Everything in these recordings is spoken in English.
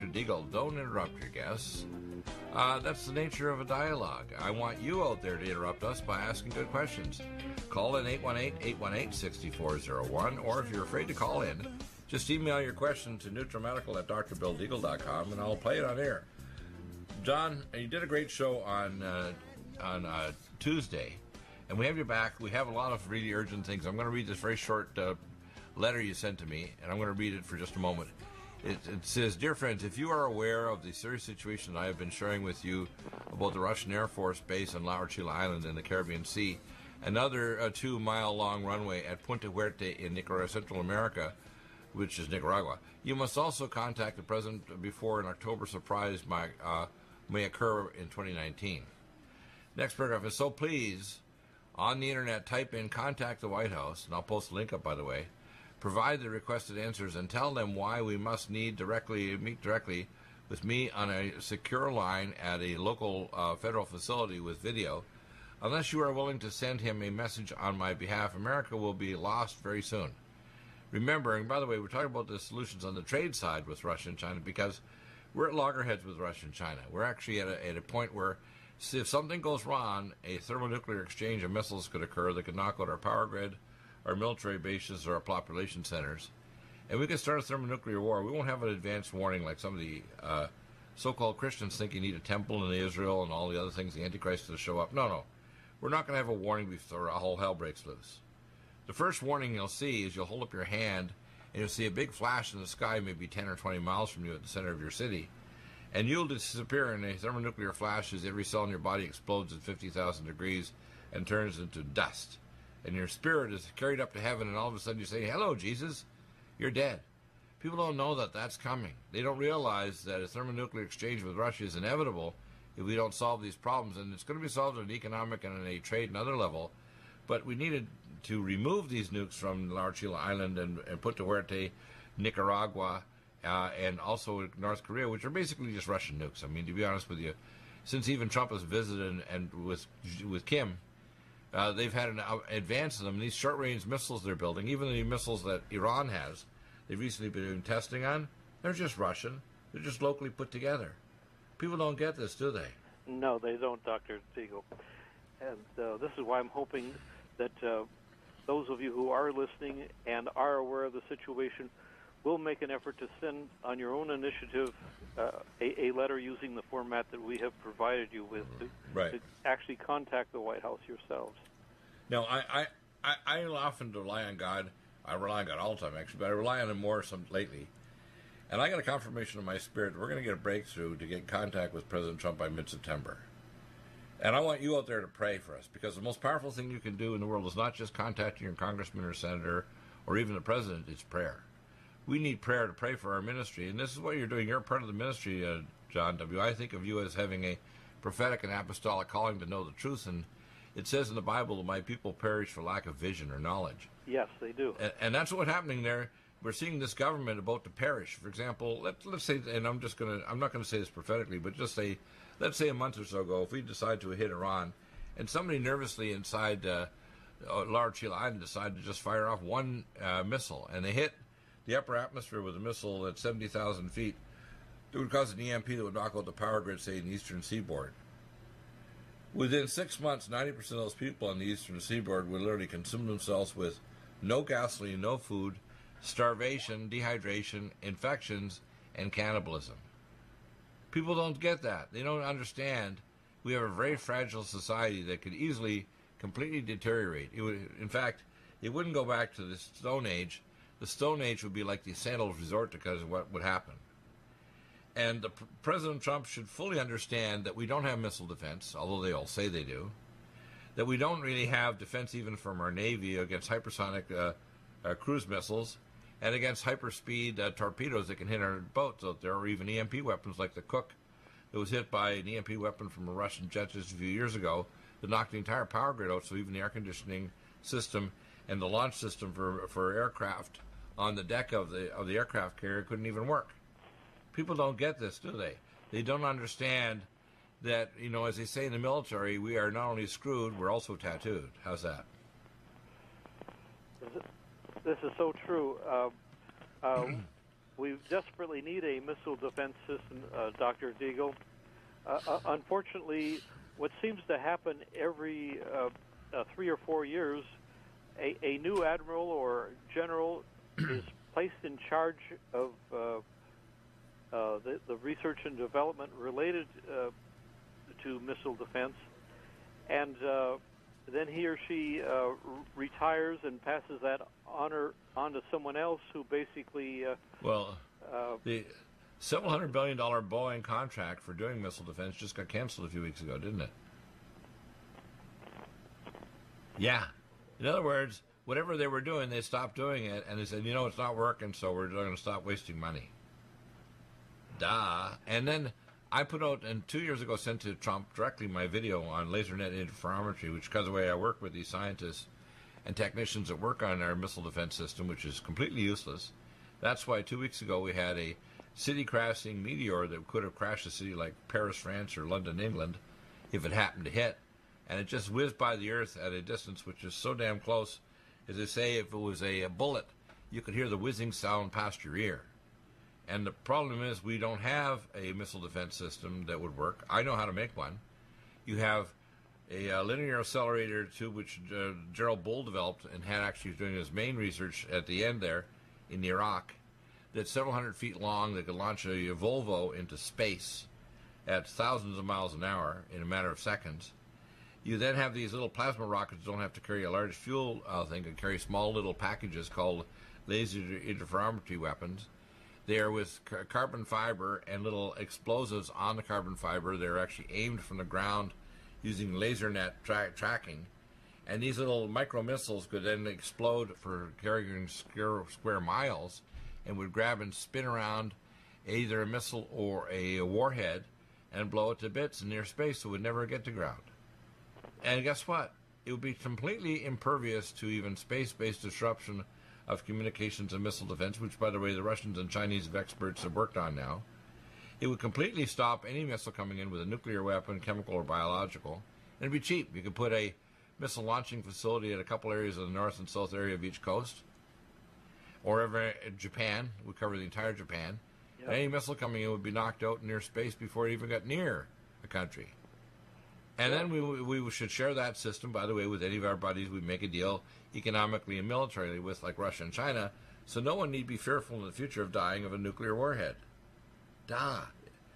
Dr. Deagle. Don't interrupt your guests. That's the nature of a dialogue. I want you out there to interrupt us by asking good questions. Call in 818-818-6401, or if you're afraid to call in, just email your question to NeutralMedical at drbilldeagle.com, and I'll play it on air. John, you did a great show on Tuesday, and we have you back. We have a lot of really urgent things. I'm going to read this very short letter you sent to me, and I'm going to read it for just a moment. It says, "Dear friends, if you are aware of the serious situation I have been sharing with you about the Russian Air Force base on La Orchila Island in the Caribbean Sea, another 2-mile-long runway at Punta Huerte in Nicaragua, Central America, which is Nicaragua, you must also contact the President before an October surprise may occur in 2019. Next paragraph is, so please, on the internet, type in contact the White House, and I'll post a link up, by the way. Provide the requested answers and tell them why we must meet directly with me on a secure line at a local federal facility with video. Unless you are willing to send him a message on my behalf, America will be lost very soon. Remember, and by the way, we're talking about the solutions on the trade side with Russia and China because we're at loggerheads with Russia and China. We're actually at a point where if something goes wrong, a thermonuclear exchange of missiles could occur that could knock out our power grid, our military bases, or our population centers. And we could start a thermonuclear war. We won't have an advanced warning like some of the so-called Christians think you need a temple in Israel and all the other things, the Antichrist to show up. No. We're not going to have a warning before a whole hell breaks loose. The first warning you'll see is you'll hold up your hand and you'll see a big flash in the sky, maybe 10 or 20 miles from you at the center of your city. And you'll disappear in a thermonuclear flash as every cell in your body explodes at 50,000 degrees and turns into dust. And your spirit is carried up to heaven, and all of a sudden you say, hello, Jesus, you're dead. People don't know that that's coming. They don't realize that a thermonuclear exchange with Russia is inevitable if we don't solve these problems, and it's going to be solved at an economic and on a trade and other level. But we needed to remove these nukes from La Orchila Island and Punta Huerte, Nicaragua, and also North Korea, which are basically just Russian nukes. I mean, to be honest with you, since even Trump has visited and with Kim, they've had an advance in them. These short-range missiles they're building, even the missiles that Iran has, they've recently been doing testing on, they're just Russian. They're just locally put together. People don't get this, do they? No, they don't, Dr. Siegel. And this is why I'm hoping that those of you who are listening and are aware of the situation will make an effort to send on your own initiative a letter using the format that we have provided you with to actually contact the White House yourselves. No, I often rely on God. I rely on God all the time, actually, but I rely on Him more lately. And I got a confirmation in my spirit that we're going to get a breakthrough to get in contact with President Trump by mid-September. And I want you out there to pray for us, because the most powerful thing you can do in the world is not just contacting your congressman or senator or even the president, it's prayer. We need prayer to pray for our ministry, and this is what you're doing. You're part of the ministry, John W. I think of you as having a prophetic and apostolic calling to know the truth, and it says in the Bible that my people perish for lack of vision or knowledge. Yes, they do. And that's what's happening there. We're seeing this government about to perish. For example, let's say, and I'm not going to say this prophetically, but just say, let's say a month or so ago, if we decide to hit Iran, and somebody nervously inside La Orchila Island decided to just fire off one missile, and they hit the upper atmosphere with a missile at 70,000 feet, it would cause an EMP that would knock out the power grid, say, in the eastern seaboard. Within 6 months, 90% of those people on the eastern seaboard would literally consume themselves with no gasoline, no food, starvation, dehydration, infections, and cannibalism. People don't get that. They don't understand. We have a very fragile society that could easily completely deteriorate. In fact, it wouldn't go back to the Stone Age. The Stone Age would be like the sandals resort because of what would happen. And President Trump should fully understand that we don't have missile defense, although they all say they do, that we don't really have defense even from our Navy against hypersonic cruise missiles and against hyperspeed torpedoes that can hit our boats out there, or even EMP weapons like the Cook that was hit by an EMP weapon from a Russian jet just a few years ago that knocked the entire power grid out, so even the air conditioning system and the launch system for aircraft on the deck of the aircraft carrier couldn't even work. People don't get this, do they? They don't understand that, as they say in the military, we are not only screwed, we're also tattooed. How's that? This is so true. we desperately need a missile defense system, Dr. Deagle. Unfortunately, what seems to happen every 3 or 4 years, a new admiral or general is placed in charge of the research and development related to missile defense, and then he or she retires and passes that honor on to someone else who basically... the several $100 billion Boeing contract for doing missile defense just got canceled a few weeks ago, didn't it? Yeah. In other words, whatever they were doing, they stopped doing it, and they said, it's not working, so we're going to stop wasting money. Duh. And then I put out, and 2 years ago, sent to Trump directly my video on LaserNet interferometry, which, because of the way I work with these scientists and technicians that work on our missile defense system, which is completely useless. That's why 2 weeks ago we had a city-crashing meteor that could have crashed a city like Paris, France, or London, England, if it happened to hit. And it just whizzed by the Earth at a distance which is so damn close, as they say, if it was a bullet, you could hear the whizzing sound past your ear. And the problem is we don't have a missile defense system that would work. I know how to make one. You have a linear accelerator tube, which Gerald Bull developed and had actually doing his main research at the end there in Iraq, that's several hundred feet long that could launch a Volvo into space at thousands of miles an hour in a matter of seconds. You then have these little plasma rockets that don't have to carry a large fuel thing, can carry small little packages called laser interferometry weapons. They are with carbon fiber and little explosives on the carbon fiber. They're actually aimed from the ground using LaserNet tracking. And these little micro missiles could then explode for carrying square miles and would grab and spin around either a missile or a warhead and blow it to bits in near space so it would never get to ground. And guess what? It would be completely impervious to even space-based disruption of communications and missile defense, which, by the way, the Russians and Chinese experts have worked on now. It would completely stop any missile coming in with a nuclear weapon, chemical or biological. And it'd be cheap. You could put a missile launching facility at a couple areas of the north and south area of each coast. Or over Japan, would cover the entire Japan. Yep. Any missile coming in would be knocked out near space before it even got near a country. And then we should share that system, by the way, with any of our buddies we make a deal economically and militarily with, like Russia and China, so no one need be fearful in the future of dying of a nuclear warhead. Duh.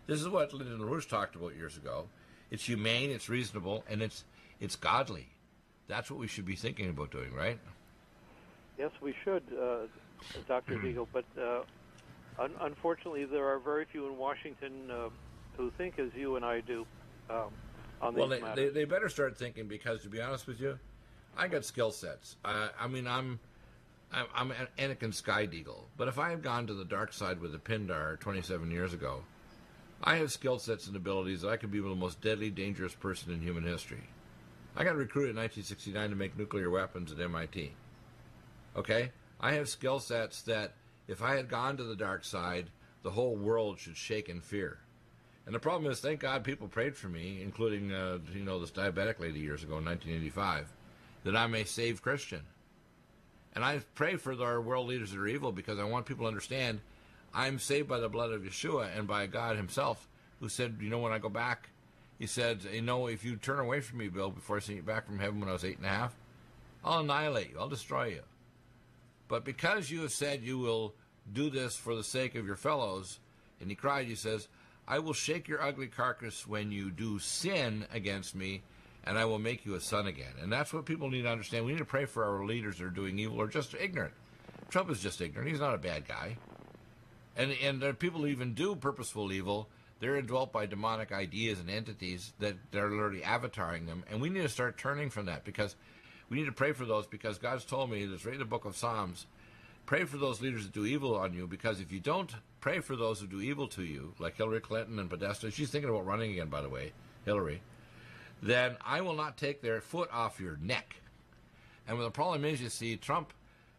This is what Lyndon LaRouche talked about years ago. It's humane, it's reasonable, and it's godly. That's what we should be thinking about doing, right? Yes, we should, Dr. Deagle, but unfortunately there are very few in Washington who think as you and I do. Well, they better start thinking, because, to be honest with you, I got skill sets. I'm an Anakin Skydeagle, but if I had gone to the dark side with a Pindar 27 years ago, I have skill sets and abilities that I could be the most deadly, dangerous person in human history. I got recruited in 1969 to make nuclear weapons at MIT. Okay? I have skill sets that, if I had gone to the dark side, the whole world should shake in fear. And the problem is, thank God people prayed for me, including, this diabetic lady years ago in 1985, that I'm a saved Christian. And I pray for our world leaders that are evil, because I want people to understand I'm saved by the blood of Yeshua and by God himself, who said, when I go back, he said, if you turn away from me, Bill, before I send you back from heaven when I was 8.5, I'll annihilate you. I'll destroy you. But because you have said you will do this for the sake of your fellows, and he cried, he says, I will shake your ugly carcass when you do sin against me, and I will make you a son again. And that's what people need to understand. We need to pray for our leaders that are doing evil or just ignorant. Trump is just ignorant. He's not a bad guy. And there are people who even do purposeful evil. They're indwelt by demonic ideas and entities that they're literally avataring them. And we need to start turning from that, because we need to pray for those, because God's told me, it's right in the book of Psalms, pray for those leaders that do evil on you, because if you don't pray for those who do evil to you, like Hillary Clinton and Podesta, she's thinking about running again, by the way, Hillary, then I will not take their foot off your neck. And the problem is, you see, Trump,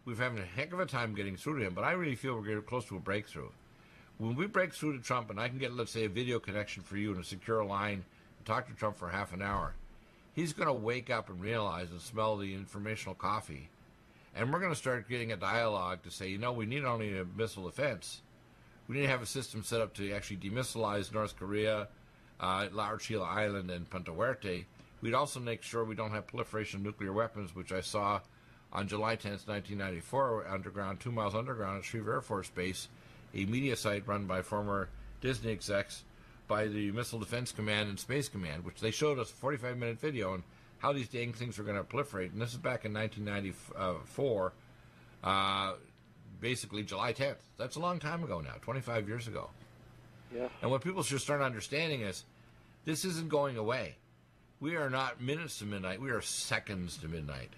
we've having a heck of a time getting through to him, but I really feel we're getting close to a breakthrough. When we break through to Trump, and I can get, let's say, a video connection for you and a secure line, and talk to Trump for half an hour, he's going to wake up and realize and smell the informational coffee. And we're going to start getting a dialogue to say, we need only a missile defense, We need to have a system set up to actually demissilize North Korea, Large Chile Island, and Punta Huerte. We'd also make sure we don't have proliferation of nuclear weapons, which I saw on July 10th, 1994, underground, 2 miles underground at Shreve Air Force Base, a media site run by former Disney execs by the Missile Defense Command and Space Command, which they showed us a 45-minute video on how these dang things were going to proliferate. And this is back in 1994, basically July 10th. That's a long time ago now, 25 years ago. Yeah. And what people should start understanding is this isn't going away. We are not minutes to midnight. We are seconds to midnight.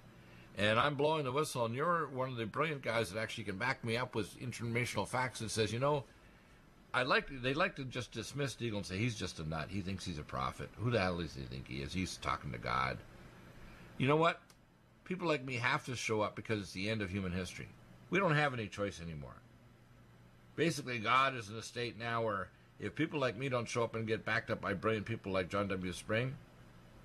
And I'm blowing the whistle, and you're one of the brilliant guys that actually can back me up with informational facts that says, they like to just dismiss Deagle and say he's just a nut. He thinks he's a prophet. Who the hell does he think he is? He's talking to God. You know what? People like me have to show up because it's the end of human history. We don't have any choice anymore. Basically, God is in a state now where if people like me don't show up and get backed up by brilliant people like John W. Spring,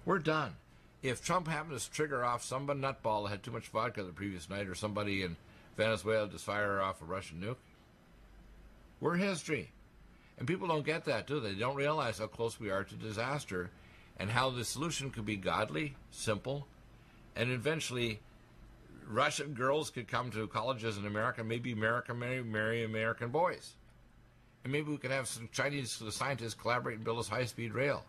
we're done. If Trump happens to trigger off some nutball that had too much vodka the previous night, or somebody in Venezuela just fire off a Russian nuke, we're history. And people don't get that, do they? They don't realize how close we are to disaster and how the solution could be godly, simple, and eventually Russian girls could come to colleges in America, maybe America marry American boys. And maybe we could have some Chinese scientists collaborate and build this high-speed rail.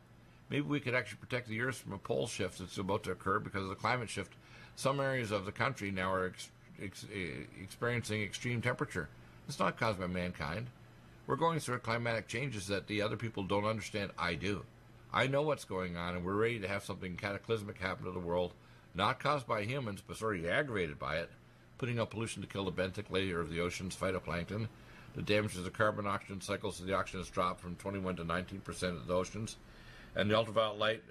Maybe we could actually protect the Earth from a pole shift that's about to occur because of the climate shift. Some areas of the country now are experiencing extreme temperature. It's not caused by mankind. We're going through climatic changes that the other people don't understand. I do. I know what's going on, and we're ready to have something cataclysmic happen to the world, not caused by humans, but sort of aggravated by it, putting out pollution to kill the benthic layer of the oceans, phytoplankton. The damages of carbon-oxygen cycles, so the oxygen has dropped from 21 to 19% of the oceans. And the ultraviolet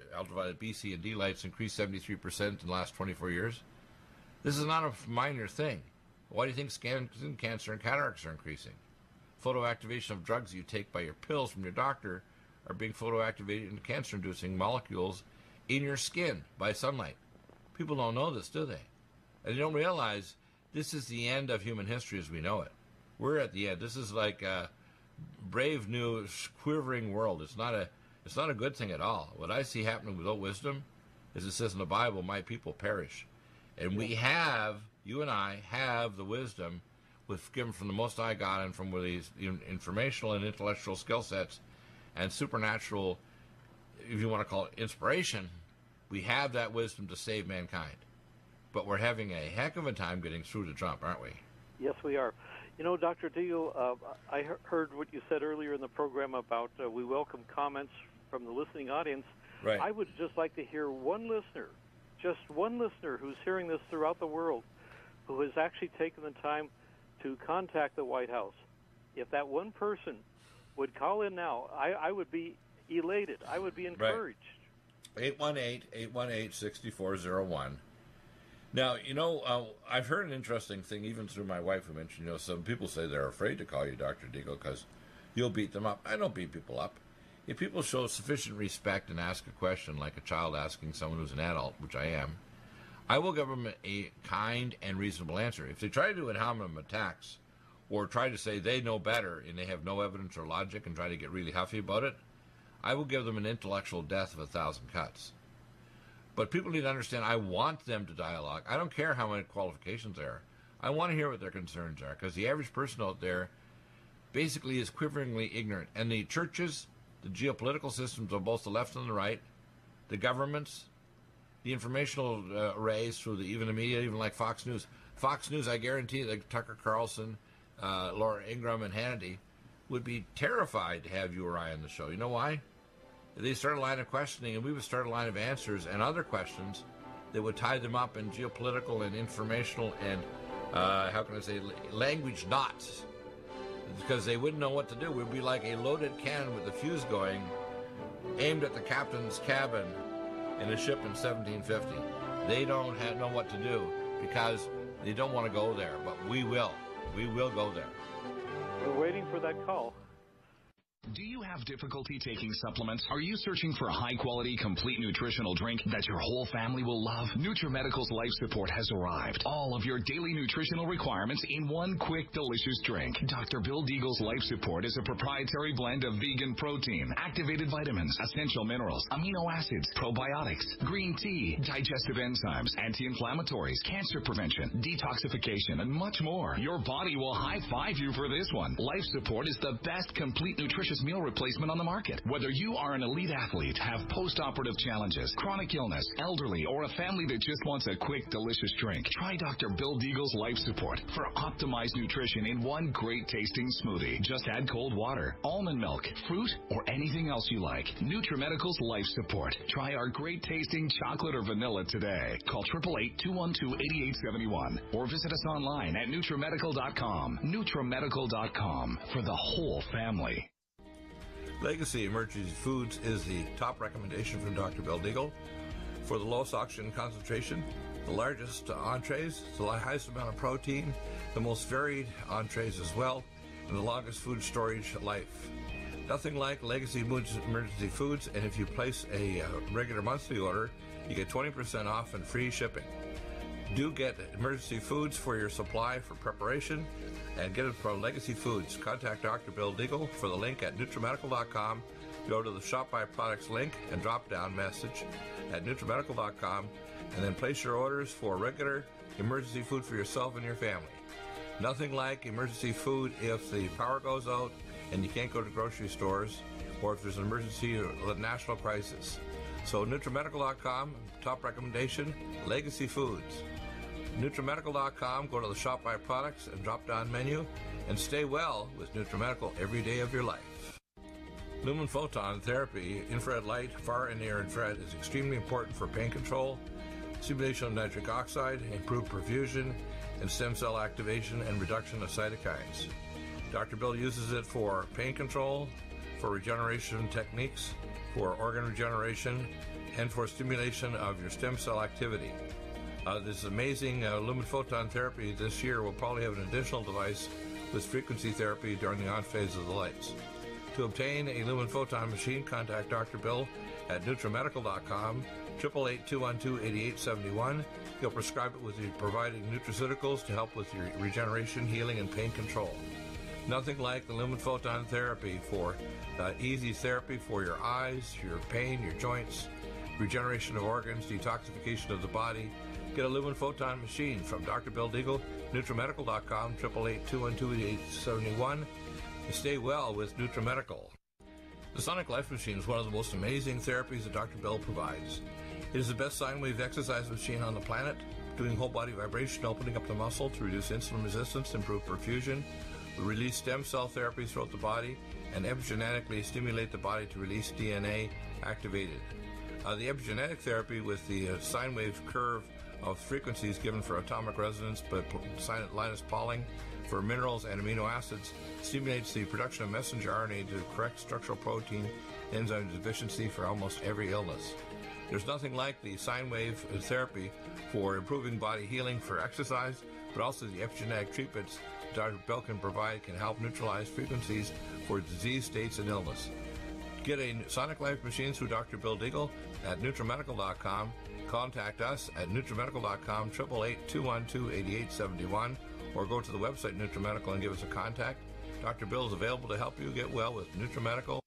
B, C, and D lights increased 73% in the last 24 years. This is not a minor thing. Why do you think skin cancer and cataracts are increasing? Photoactivation of drugs you take by your pills from your doctor are being photoactivated into cancer-inducing molecules in your skin by sunlight. People don't know this, do they? And they don't realize this is the end of human history as we know it. We're at the end. This is like a brave new quivering world. It's not a good thing at all. What I see happening without wisdom is it says in the Bible, my people perish. And we have, you and I have the wisdom given from the Most High God and from these informational and intellectual skill sets and supernatural, if you want to call it inspiration, we have that wisdom to save mankind. But we're having a heck of a time getting through to Trump, aren't we? Yes, we are. Dr. Deagle, I heard what you said earlier in the program about we welcome comments from the listening audience. Right. I would just like to hear one listener, just one listener who's hearing this throughout the world, who has actually taken the time to contact the White House. If that one person would call in now, I would be elated. I would be encouraged. Right. 818-818-6401. Now, I've heard an interesting thing, even through my wife, who mentioned, some people say they're afraid to call you Dr. Deagle because you'll beat them up. I don't beat people up. If people show sufficient respect and ask a question like a child asking someone who's an adult, which I am, I will give them a kind and reasonable answer. If they try to do ad hominem attacks or try to say they know better and they have no evidence or logic and try to get really huffy about it, I will give them an intellectual death of 1,000 cuts. But people need to understand I want them to dialogue. I don't care how many qualifications there are. I want to hear what their concerns are because the average person out there basically is quiveringly ignorant. And the churches, the geopolitical systems of both the left and the right, the governments, the informational arrays through even the media, even like Fox News. Fox News, I guarantee that Tucker Carlson, Laura Ingraham, and Hannity would be terrified to have you or I on the show. You know why? They start a line of questioning, and we would start a line of answers and other questions that would tie them up in geopolitical and informational and, language knots. Because they wouldn't know what to do. We'd be like a loaded cannon with the fuse going, aimed at the captain's cabin in a ship in 1750. They don't know what to do because they don't want to go there. But we will. We will go there. We're waiting for that call. Do you have difficulty taking supplements? Are you searching for a high-quality, complete nutritional drink that your whole family will love? NutriMedical's Life Support has arrived. All of your daily nutritional requirements in one quick, delicious drink. Dr. Bill Deagle's Life Support is a proprietary blend of vegan protein, activated vitamins, essential minerals, amino acids, probiotics, green tea, digestive enzymes, anti-inflammatories, cancer prevention, detoxification, and much more. Your body will high-five you for this one. Life Support is the best complete nutritious meal replacement on the market. Whether you are an elite athlete, have post-operative challenges, chronic illness, elderly, or a family that just wants a quick, delicious drink, try Dr. Bill Deagle's Life Support for optimized nutrition in one great-tasting smoothie. Just add cold water, almond milk, fruit, or anything else you like. NutriMedical's Life Support. Try our great-tasting chocolate or vanilla today. Call 888-212-8871 or visit us online at NutriMedical.com. NutriMedical.com for the whole family. Legacy Emergency Foods is the top recommendation from Dr. Bill Deagle for the lowest oxygen concentration, the largest entrees, the highest amount of protein, the most varied entrees as well, and the longest food storage life. Nothing like Legacy Emergency Foods, and if you place a regular monthly order, you get 20% off and free shipping. Do get emergency foods for your supply for preparation and get it from Legacy Foods. Contact Dr. Bill Deagle for the link at NutriMedical.com. Go to the Shop by Products link and drop down message at NutriMedical.com and then place your orders for regular emergency food for yourself and your family. Nothing like emergency food if the power goes out and you can't go to grocery stores or if there's an emergency or a national crisis. So NutriMedical.com, top recommendation, Legacy Foods. NutriMedical.com, go to the Shop by Products and drop down menu and stay well with NutriMedical every day of your life. Lumen photon therapy, infrared light, far and near infrared, is extremely important for pain control, stimulation of nitric oxide, improved perfusion, and stem cell activation and reduction of cytokines. Dr. Bill uses it for pain control, for regeneration techniques, for organ regeneration, and for stimulation of your stem cell activity. This amazing lumen photon therapy this year will probably have an additional device with frequency therapy during the on phase of the lights. To obtain a lumen photon machine, contact Dr. Bill at NutriMedical.com, 888-212-8871. He'll prescribe it with you providing nutraceuticals to help with your regeneration, healing, and pain control. Nothing like the lumen photon therapy for easy therapy for your eyes, your pain, your joints, regeneration of organs, detoxification of the body. Get a lumen photon machine from Dr. Bill Deagle, NutriMedical.com, 888-212-8871. Stay well with NutriMedical. The Sonic Life Machine is one of the most amazing therapies that Dr. Bill provides. It is the best sine wave exercise machine on the planet, doing whole body vibration, opening up the muscle to reduce insulin resistance, improve perfusion, release stem cell therapies throughout the body, and epigenetically stimulate the body to release DNA activated. The epigenetic therapy with the sine wave curve of frequencies given for atomic resonance, but Linus Pauling for minerals and amino acids stimulates the production of messenger RNA to correct structural protein enzyme deficiency for almost every illness. There's nothing like the sine wave therapy for improving body healing for exercise, but also the epigenetic treatments Dr. Bill can provide can help neutralize frequencies for disease states and illness. Get a Sonic Life machine through Dr. Bill Deagle at NutriMedical.com. Contact us at NutriMedical.com, 888-212-8871, or go to the website NutriMedical and give us a contact. Dr. Bill is available to help you get well with NutriMedical.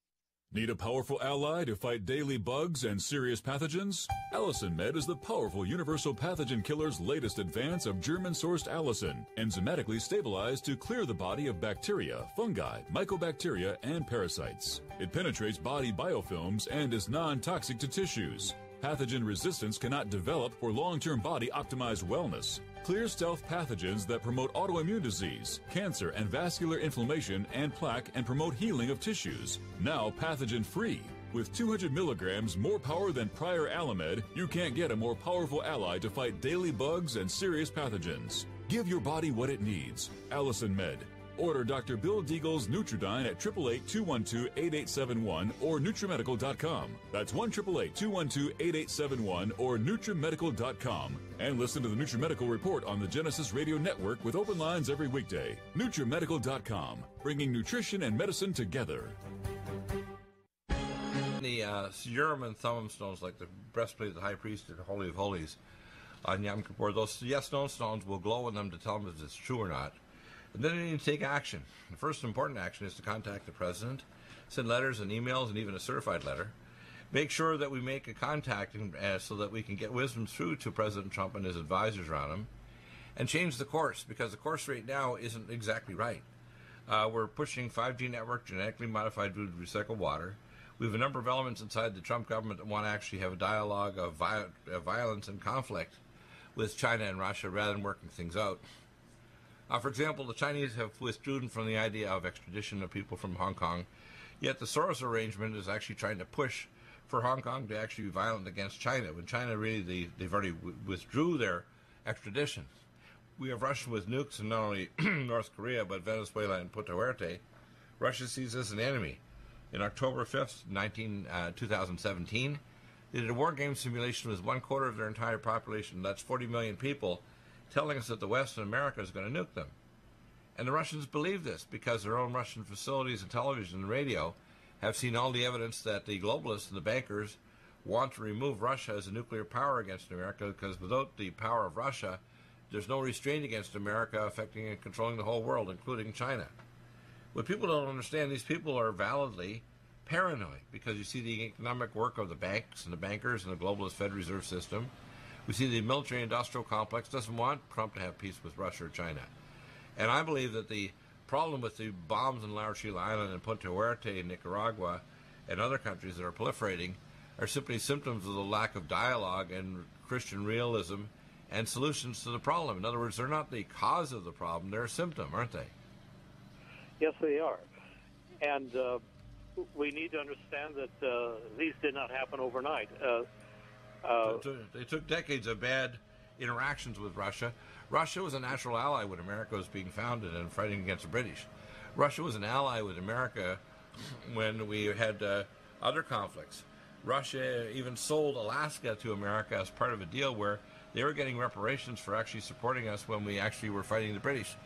Need a powerful ally to fight daily bugs and serious pathogens? Allicin Med is the powerful universal pathogen killer's latest advance of German-sourced allicin, enzymatically stabilized to clear the body of bacteria, fungi, mycobacteria, and parasites. It penetrates body biofilms and is non-toxic to tissues. Pathogen resistance cannot develop for long-term body-optimized wellness. Clear stealth pathogens that promote autoimmune disease, cancer and vascular inflammation and plaque and promote healing of tissues. Now pathogen-free. With 200 milligrams more power than prior Alamed, you can't get a more powerful ally to fight daily bugs and serious pathogens. Give your body what it needs. Allicin Med. Order Dr. Bill Deagle's Nutridyne at 888-212-8871 or NutriMedical.com. That's 1-888-212-8871 or NutriMedical.com. And listen to the NutriMedical Report on the Genesis Radio Network with open lines every weekday. NutriMedical.com, bringing nutrition and medicine together. the Urim and Thummim stones, like the breastplate of the high priest and Holy of Holies on Yom Kippur, those yes, no stones will glow in them to tell them if it's true or not. And then they need to take action. The first important action is to contact the president, send letters and emails and even a certified letter. Make sure that we make a contact so that we can get wisdom through to President Trump and his advisors around him, and change the course, because the course right now isn't exactly right. We're pushing 5G network, genetically modified food, recycled water. We have a number of elements inside the Trump government that want to actually have a dialogue of violence and conflict with China and Russia rather than working things out. For example, the Chinese have withdrawn from the idea of extradition of people from Hong Kong, yet the Soros arrangement is actually trying to push for Hong Kong to actually be violent against China, when China really, they've already withdrew their extradition. We have Russia with nukes in not only North Korea, but Venezuela and Puerto Rico. Russia sees us as an enemy. In October 5th, 2017, they did a war game simulation with 1/4 of their entire population, that's 40 million people, telling us that the West and America is going to nuke them. And the Russians believe this because their own Russian facilities and television and radio have seen all the evidence that the globalists and the bankers want to remove Russia as a nuclear power against America, because without the power of Russia, there's no restraint against America affecting and controlling the whole world, including China. What people don't understand, these people are validly paranoid, because you see the economic work of the banks and the bankers and the globalist Fed Reserve System. We see the military-industrial complex doesn't want Trump to have peace with Russia or China. And I believe that the problem with the bombs in La Chile Island and Punta Huerte in Nicaragua and other countries that are proliferating are simply symptoms of the lack of dialogue and Christian realism and solutions to the problem. In other words, they're not the cause of the problem, they're a symptom, aren't they? Yes, they are. And we need to understand that these did not happen overnight. They took decades of bad interactions with Russia. Russia was a natural ally when America was being founded and fighting against the British. Russia was an ally with America when we had other conflicts. Russia even sold Alaska to America as part of a deal where they were getting reparations for actually supporting us when we actually were fighting the British.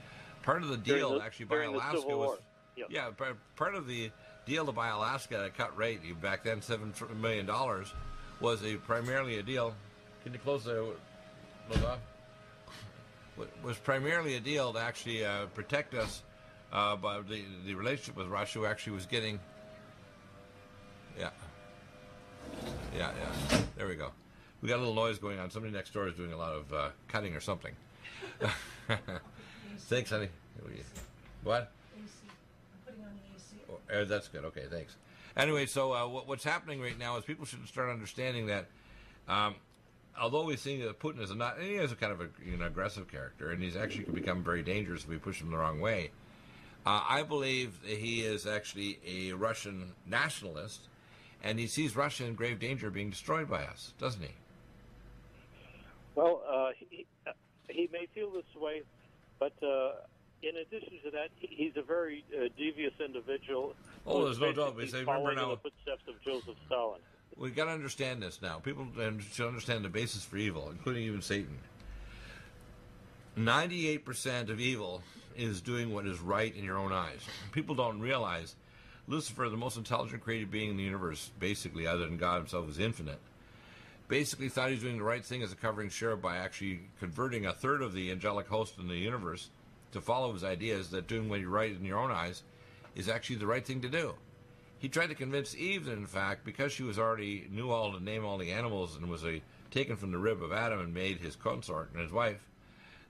Part of the deal actually by Alaska was... Yep. Yeah, part of the deal to buy Alaska at a cut rate, back then $7 million, was primarily a deal... Can you close those off? Was primarily a deal to actually protect us by the relationship with Russia, who actually was getting... Yeah. There we go. We got a little noise going on. Somebody next door is doing a lot of cutting or something. Thanks, honey. What? AC. I'm putting on the AC. Oh, that's good. Okay, thanks. Anyway, so what's happening right now is people should start understanding that although we think that Putin is he is a kind of an aggressive character, and he's actually can become very dangerous if we push him the wrong way. I believe that he is actually a Russian nationalist, and he sees Russia in grave danger of being destroyed by us, doesn't he? Well, he may feel this way, but in addition to that, he's a very devious individual. Oh, there's no doubt. Remember now, the footsteps of Joseph Stalin. We've got to understand this now. People should understand the basis for evil, including even Satan. 98% of evil is doing what is right in your own eyes. People don't realize Lucifer, the most intelligent created being in the universe, basically, other than God himself, is infinite, basically thought he was doing the right thing as a covering cherub by actually converting a third of the angelic host in the universe to follow his ideas that doing what you're right in your own eyes is actually the right thing to do. He tried to convince Eve that, in fact, because she was already knew all to name all the animals and was taken from the rib of Adam and made his consort and his wife,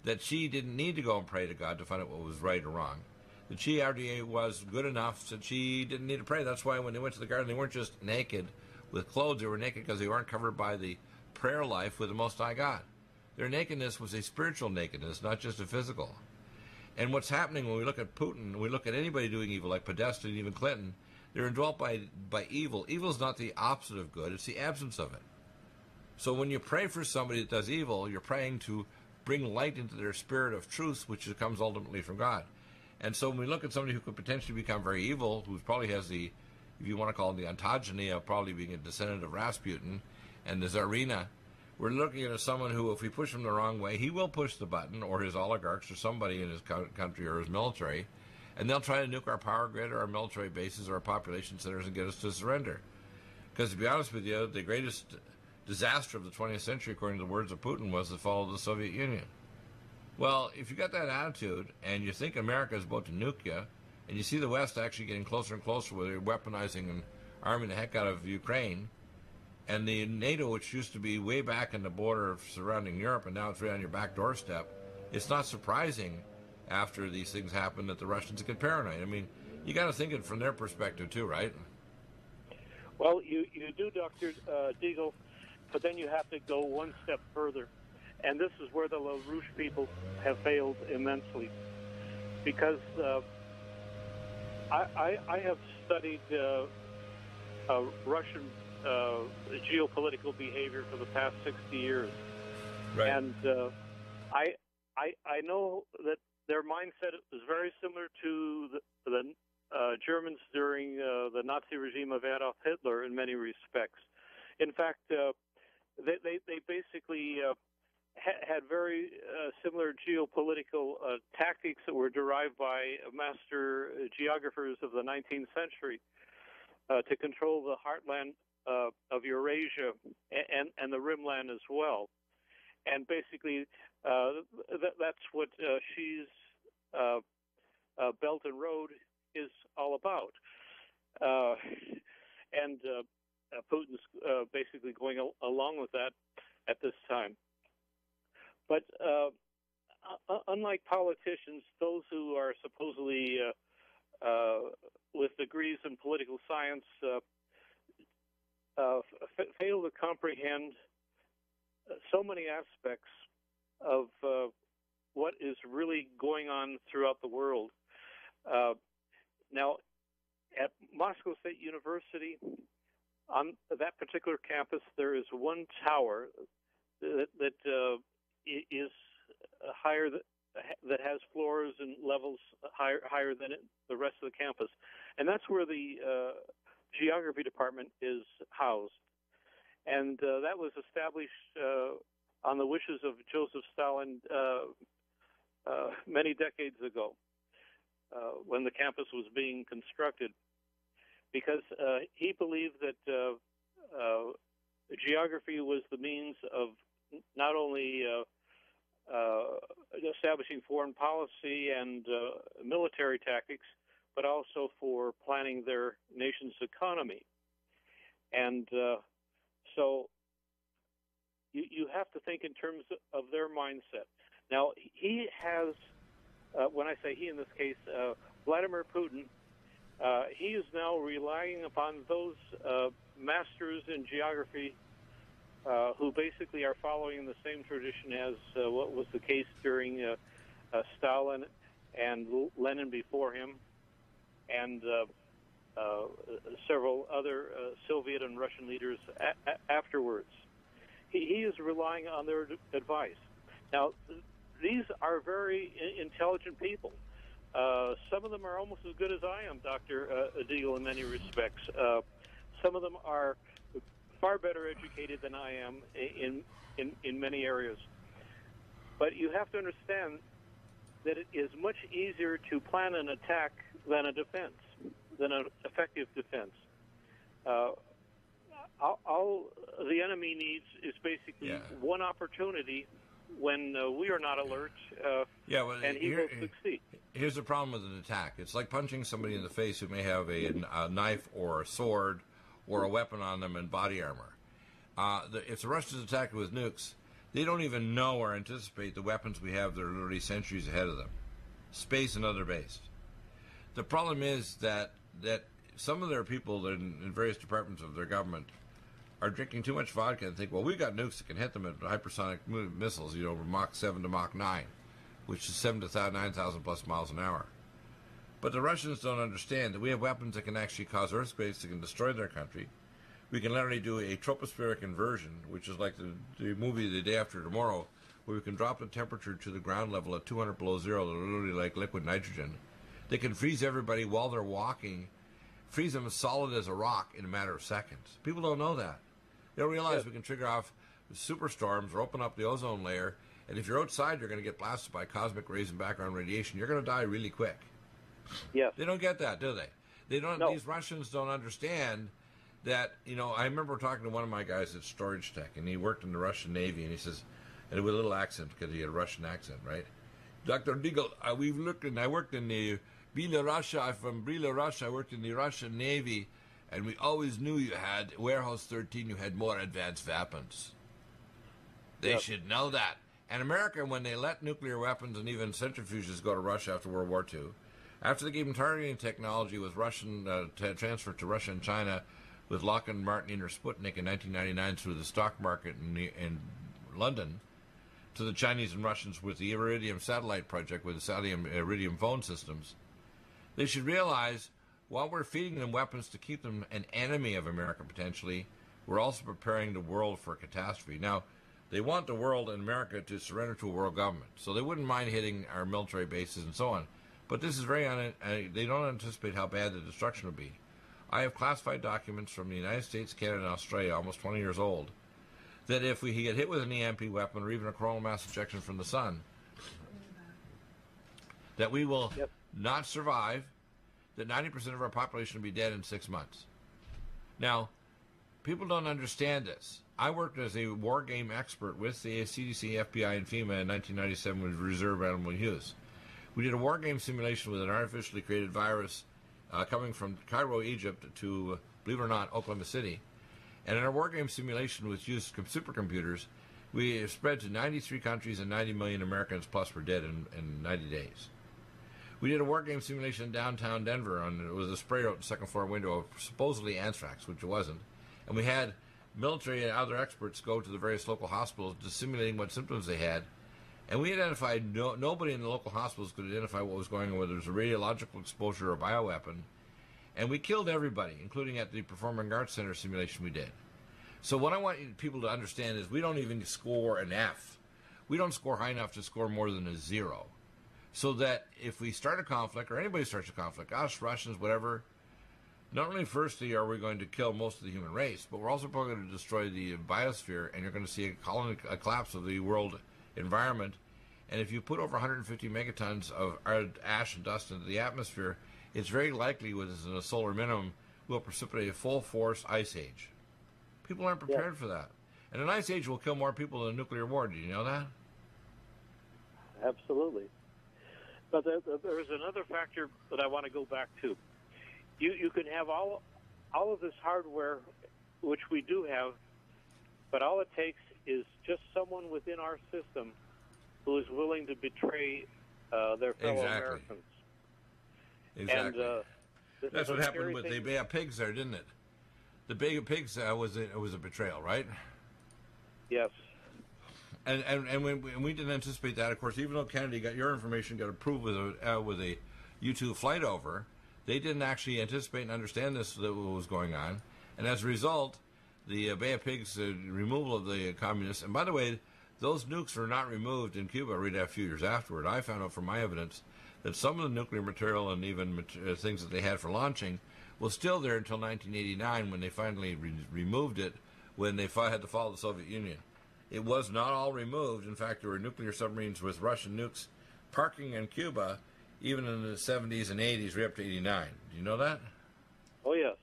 that she didn't need to go and pray to God to find out what was right or wrong. That she already was good enough that she didn't need to pray. That's why when they went to the garden, they weren't just naked with clothes. They were naked because they weren't covered by the prayer life with the Most High God. Their nakedness was a spiritual nakedness, not just a physical. And what's happening when we look at Putin, we look at anybody doing evil, like Podesta and even Clinton, they're indwelt by evil. Evil is not the opposite of good, it's the absence of it. So when you pray for somebody that does evil, you're praying to bring light into their spirit of truth, which comes ultimately from God. And so when we look at somebody who could potentially become very evil, who probably has the, if you want to call it the ontogeny of probably being a descendant of Rasputin and the Tsarina, we're looking at someone who, if we push him the wrong way, he will push the button, or his oligarchs, or somebody in his country, or his military, and they'll try to nuke our power grid, or our military bases, or our population centers, and get us to surrender. Because to be honest with you, the greatest disaster of the 20th century, according to the words of Putin, was the fall of the Soviet Union. Well, if you got that attitude and you think America is about to nuke you, and you see the West actually getting closer and closer where they're weaponizing and arming the heck out of Ukraine, and the NATO, which used to be way back in the border surrounding Europe, and now it's right on your back doorstep, it's not surprising after these things happen that the Russians get paranoid. I mean, you got to think it from their perspective too, right? Well, you do, Dr. Deagle, but then you have to go one step further. And this is where the LaRouche people have failed immensely. Because I have studied Russian geopolitical behavior for the past 60 years. Right. And I know that their mindset is very similar to the Germans during the Nazi regime of Adolf Hitler in many respects. In fact, they basically had very similar geopolitical tactics that were derived by master geographers of the 19th century to control the heartland of Eurasia and the rimland as well. And basically, that's what Xi's Belt and Road is all about. And Putin's basically going along with that at this time. But unlike politicians, those who are supposedly with degrees in political science fail to comprehend so many aspects of what is really going on throughout the world. Now, at Moscow State University, on that particular campus, there is one tower that is higher, that has floors and levels higher than the rest of the campus, and that's where the geography department is housed. And that was established on the wishes of Joseph Stalin many decades ago, when the campus was being constructed, because he believed that geography was the means of not only establishing foreign policy and military tactics, but also for planning their nation's economy. And so you have to think in terms of their mindset. Now, he has, when I say he in this case, Vladimir Putin, he is now relying upon those masters in geography who basically are following the same tradition as what was the case during Stalin and Lenin before him, and several other Soviet and Russian leaders afterwards. He is relying on their advice. Now, these are very intelligent people. Some of them are almost as good as I am, Dr. Deagle, in many respects. Some of them are far better educated than I am in many areas. But you have to understand that it is much easier to plan an attack than a defense, than an effective defense. All the enemy needs is basically one opportunity when we are not alert, and he will succeed. Here's the problem with an attack. It's like punching somebody in the face who may have a knife or a sword or a weapon on them and body armor. If the Russians attack with nukes, they don't even know or anticipate the weapons we have that are literally centuries ahead of them. Space and other based. The problem is that some of their people that in various departments of their government are drinking too much vodka and think, well, we've got nukes that can hit them at hypersonic missiles, from Mach 7 to Mach 9, which is 7 to 9,000 plus miles an hour. But the Russians don't understand that we have weapons that can actually cause earthquakes that can destroy their country. We can literally do a tropospheric inversion, which is like the movie The Day After Tomorrow, where we can drop the temperature to the ground level at 200 below zero, literally like liquid nitrogen. They can freeze everybody while they're walking, freeze them as solid as a rock in a matter of seconds. People don't know that. They don't realize we can trigger off superstorms or open up the ozone layer, and if you're outside, you're going to get blasted by cosmic rays and background radiation. You're going to die really quick. Yes. They don't get that, do they? They don't. No. These Russians don't understand that, I remember talking to one of my guys at Storage Tech, and he worked in the Russian Navy, and he says, and with a little accent, because he had a Russian accent, right? Dr. Deagle, we've looked, and I worked in the Belarus, I'm from Belarus, I worked in the Russian Navy, and we always knew you had, Warehouse 13, you had more advanced weapons. They should know that. And America, when they let nuclear weapons and even centrifuges go to Russia after World War II, after they gave them targeting technology with Russian transferred to Russia and China with Lockheed Martin or Sputnik in 1999 through the stock market in London, to the Chinese and Russians with the Iridium satellite project with the Iridium phone systems, they should realize while we're feeding them weapons to keep them an enemy of America potentially, we're also preparing the world for a catastrophe. Now, they want the world and America to surrender to a world government, so they wouldn't mind hitting our military bases and so on. But this is they don't anticipate how bad the destruction will be. I have classified documents from the United States, Canada, and Australia, almost 20 years old, that if we get hit with an EMP weapon or even a coronal mass ejection from the sun, that we will not survive, that 90% of our population will be dead in 6 months. Now, people don't understand this. I worked as a war game expert with the CDC, FBI, and FEMA in 1997 with reserve animal use. We did a war game simulation with an artificially created virus coming from Cairo, Egypt to, believe it or not, Oklahoma City. And in our war game simulation, which used supercomputers, we spread to 93 countries and 90 million Americans plus were dead in 90 days. We did a war game simulation in downtown Denver. It was a spray out the second floor window of supposedly anthrax, which it wasn't. And we had military and other experts go to the various local hospitals simulating what symptoms they had. And we identified nobody in the local hospitals could identify what was going on, whether it was a radiological exposure or a bioweapon. And we killed everybody, including at the Performing Arts Center simulation we did. So what I want people to understand is we don't even score an F. We don't score high enough to score more than a 0. So that if we start a conflict, or anybody starts a conflict, us, Russians, whatever, not only firstly are we going to kill most of the human race, but we're also probably going to destroy the biosphere, and you're going to see a collapse of the world environment. And if you put over 150 megatons of ash and dust into the atmosphere, it's very likely, within a solar minimum, will precipitate a full-force ice age. People aren't prepared for that. And an ice age will kill more people than a nuclear war. Do you know that? Absolutely. But there's another factor that I want to go back to. You can have all of this hardware, which we do have, but all it takes is just someone within our system who is willing to betray their fellow Americans. Exactly. And that's what happened with the Bay of Pigs there, didn't it? The Bay of Pigs was a betrayal, right? Yes. And when we didn't anticipate that, of course, even though Kennedy got your information, got approved with a U-2 flight over, they didn't actually anticipate and understand what was going on. And as a result, the Bay of Pigs removal of the communists, and by the way, those nukes were not removed in Cuba right a few years afterward. I found out from my evidence that some of the nuclear material and even things that they had for launching was still there until 1989 when they finally removed it, when they had to follow the Soviet Union. It was not all removed. In fact, there were nuclear submarines with Russian nukes parking in Cuba even in the 70s and 80s, right up to 89. Do you know that? Oh, yes.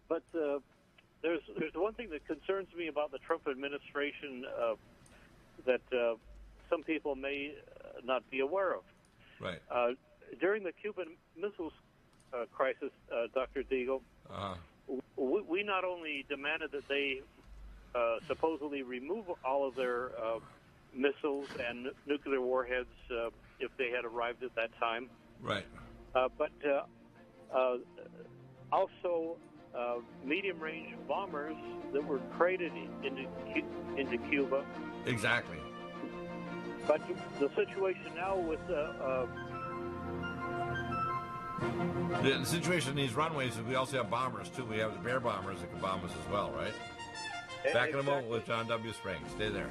But there's one thing that concerns me about the Trump administration that some people may not be aware of. Right. During the Cuban Missiles crisis, Dr. Deagle, we not only demanded that they supposedly remove all of their missiles and nuclear warheads if they had arrived at that time. Right. But also medium-range bombers that were created into Cuba. Exactly. But the situation now with the situation in these runways is we also have bombers, too. We have the Bear bombers that can bomb us as well, right? Back in a moment with John W. Springs. Stay there.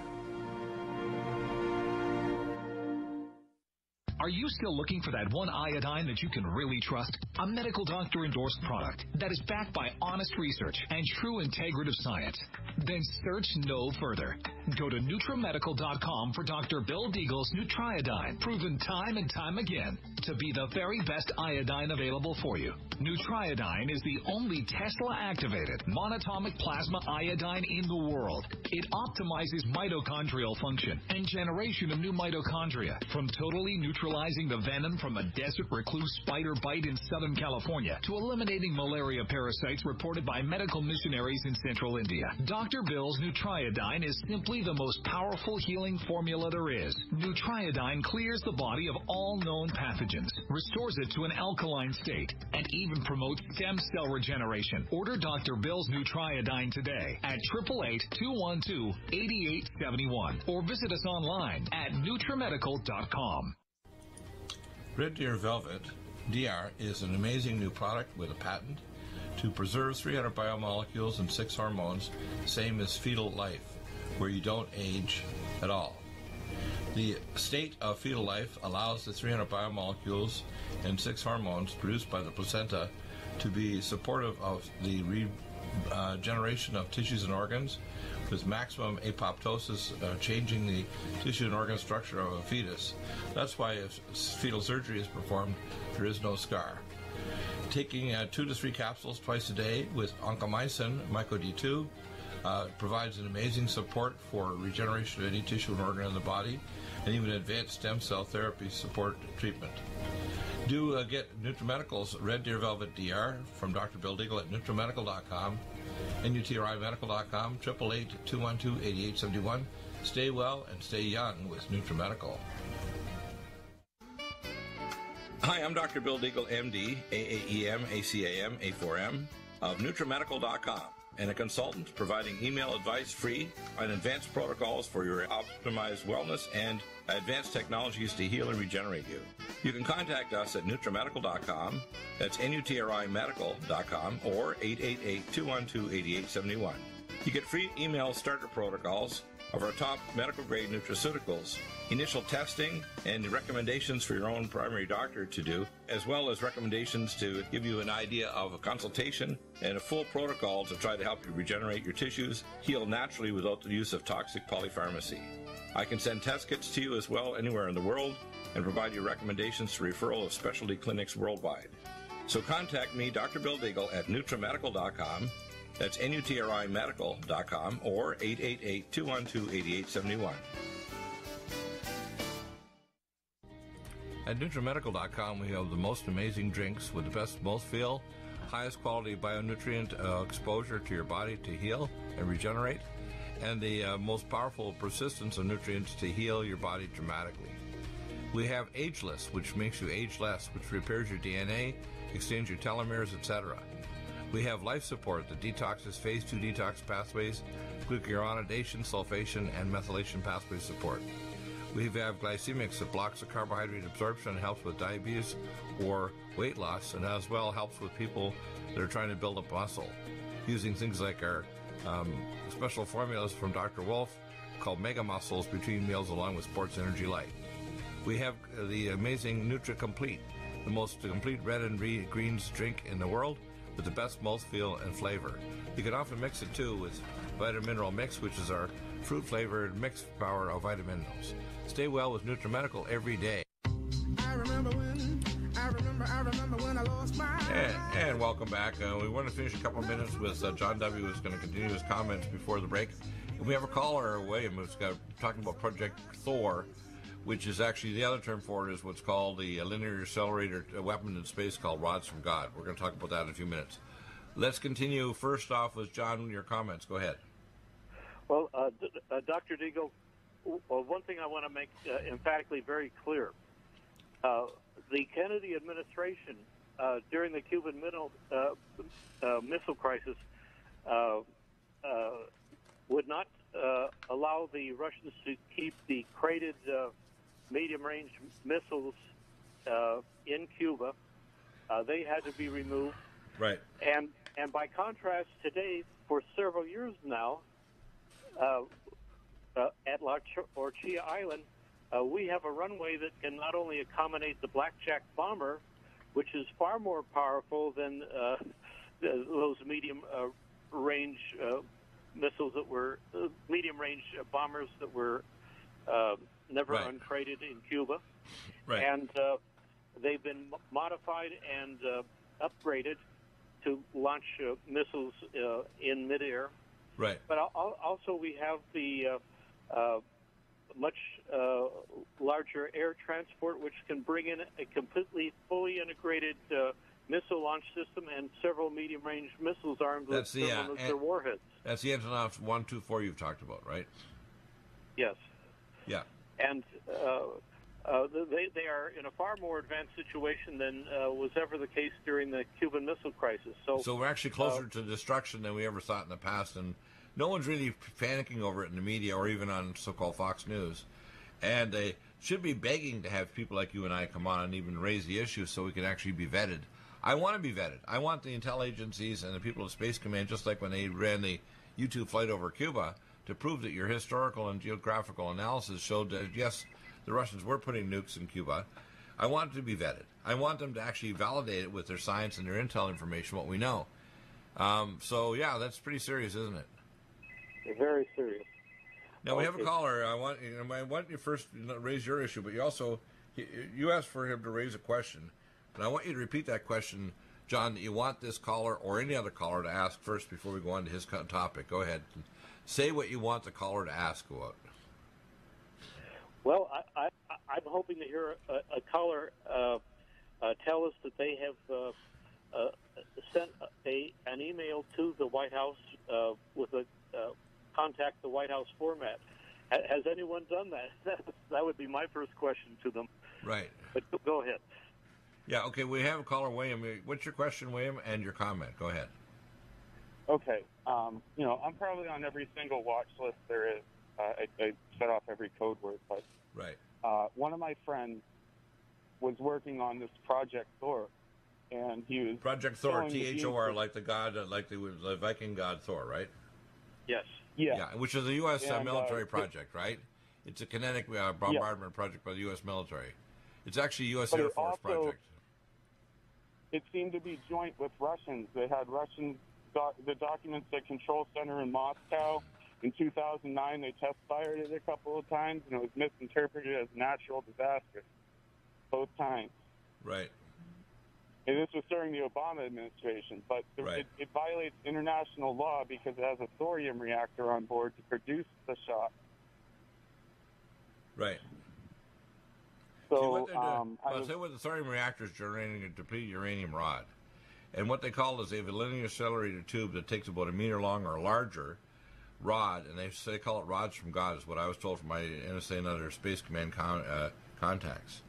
Are you still looking for that one iodine that you can really trust? A medical doctor-endorsed product that is backed by honest research and true integrative science? Then search no further. Go to NutriMedical.com for Dr. Bill Deagle's Nutriodine, proven time and time again to be the very best iodine available for you. Nutriodine is the only Tesla-activated monatomic plasma iodine in the world. It optimizes mitochondrial function and generation of new mitochondria, from totally neutralizing the venom from a desert recluse spider bite in Southern California to eliminating malaria parasites reported by medical missionaries in Central India. Dr. Bill's Nutriodine is simply the most powerful healing formula there is. Nutriodine clears the body of all known pathogens, restores it to an alkaline state, and even promotes stem cell regeneration. Order Dr. Bill's Nutriodine today at 888-212-8871 or visit us online at NutriMedical.com. Red Deer Velvet DR is an amazing new product with a patent to preserve 300 biomolecules and 6 hormones, same as fetal life, where you don't age at all. The state of fetal life allows the 300 biomolecules and 6 hormones produced by the placenta to be supportive of the regeneration of tissues and organs, with maximum apoptosis, changing the tissue and organ structure of a fetus. That's why if fetal surgery is performed, there is no scar. Taking 2 to 3 capsules twice a day with oncomycin, myco-D2, provides an amazing support for regeneration of any tissue and organ in the body, and even advanced stem cell therapy support treatment. Do get NutriMedical's Red Deer Velvet DR from Dr. Bill Deagle at NutriMedical.com, NutriMedical.com, 888-212-8871. Stay well and stay young with NutriMedical. Hi, I'm Dr. Bill Deagle, MD, AAEM, ACAM, A4M, of NutriMedical.com, and a consultant providing email advice free on advanced protocols for your optimized wellness and advanced technologies to heal and regenerate you. You can contact us at NutriMedical.com, that's NutriMedical.com, or 888-212-8871. You get free email starter protocols of our top medical-grade nutraceuticals, initial testing, and recommendations for your own primary doctor to do, as well as recommendations to give you an idea of a consultation and a full protocol to try to help you regenerate your tissues, heal naturally without the use of toxic polypharmacy. I can send test kits to you as well anywhere in the world and provide you recommendations to referral of specialty clinics worldwide. So contact me, Dr. Bill Deagle, at NutriMedical.com. That's NutriMedical.com, or 888-212-8871. At NutriMedical.com, we have the most amazing drinks with the best mouthfeel, highest quality bionutrient exposure to your body to heal and regenerate, and the most powerful persistence of nutrients to heal your body dramatically. We have Ageless, which makes you age less, which repairs your DNA, extends your telomeres, etc. We have Life Support that detoxes phase 2 detox pathways, glucuronidation, sulfation, and methylation pathway support. We have Glycemics that blocks the carbohydrate absorption and helps with diabetes or weight loss, and as well helps with people that are trying to build up muscle, using things like our special formulas from Dr. Wolf called Mega Muscles between meals along with Sports Energy Light. We have the amazing Nutri-Complete, the most complete red and greens drink in the world, with the best mouthfeel and flavor. You can often mix it too with Vitamin Mineral Mix, which is our fruit-flavored mixed power of vitamin minerals. Stay well with NutriMedical every day. I remember when I lost my... And welcome back. We want to finish a couple of minutes with John W. who's going to continue his comments before the break. And we have a caller, William, who's talking about Project Thor, which is actually the other term for it is what's called the linear accelerator weapon in space called Rods from God. We're going to talk about that in a few minutes. Let's continue first off with John, your comments. Go ahead. Well, Dr. Deagle, one thing I want to make emphatically very clear. The Kennedy administration, during the Cuban Missile Crisis, would not allow the Russians to keep the crated medium-range missiles in Cuba. They had to be removed. Right. And by contrast, today, for several years now, at La Orchilla Island, we have a runway that can not only accommodate the Blackjack bomber, which is far more powerful than those medium-range missiles that were medium-range bombers that were never Right. uncrated in Cuba. Right. And they've been modified and upgraded to launch missiles in midair. Right. But also we have the much larger air transport, which can bring in a completely fully integrated missile launch system and several medium-range missiles armed with thermonuclear warheads. That's the Antonov 124 you've talked about, right? Yes. Yeah. And they are in a far more advanced situation than was ever the case during the Cuban Missile Crisis. So we're actually closer to destruction than we ever thought in the past, and no one's really panicking over it in the media or even on so-called Fox News. And they should be begging to have people like you and I come on and even raise the issue so we can actually be vetted. I want to be vetted. I want the intel agencies and the people at Space Command, just like when they ran the U-2 flight over Cuba, to prove that your historical and geographical analysis showed that, yes, the Russians were putting nukes in Cuba. I want it to be vetted. I want them to actually validate it with their science and their intel information, what we know. So, yeah, that's pretty serious, isn't it? Very serious. Now, we have a caller. I want you first to raise your issue, but you asked for him to raise a question. And I want you to repeat that question, John, that you want this caller or any other caller to ask first before we go on to his topic. Go ahead. Say what you want the caller to ask about. Well, I'm hoping to hear a caller tell us that they have sent an email to the White House with a contact the White House format. Has anyone done that? That would be my first question to them. Right. But go ahead. Yeah, okay, we have a caller, William. What's your question, William, and your comment? Go ahead. Okay. I'm probably on every single watch list there is. I set off every code word, but right. One of my friends was working on this Project Thor, and he was Project Thor, Thor, like the god, like the Viking god Thor, right? Yes. Yeah. Which is a U.S. military project, right? It's a kinetic bombardment project by the U.S. military. It's actually a U.S. Air Force project. It seemed to be joint with Russians. They had the documents at Control Center in Moscow. In 2009, they test fired it a couple of times, and it was misinterpreted as natural disaster both times. Right. And this was during the Obama administration, but it violates international law because it has a thorium reactor on board to produce the shot. Right. So, I'll say what the thorium reactor is generating a depleted uranium rod. And what they call is they have a linear accelerator tube that takes about a meter long or larger rod, and they call it rods from God, is what I was told from my NSA and other Space Command contacts.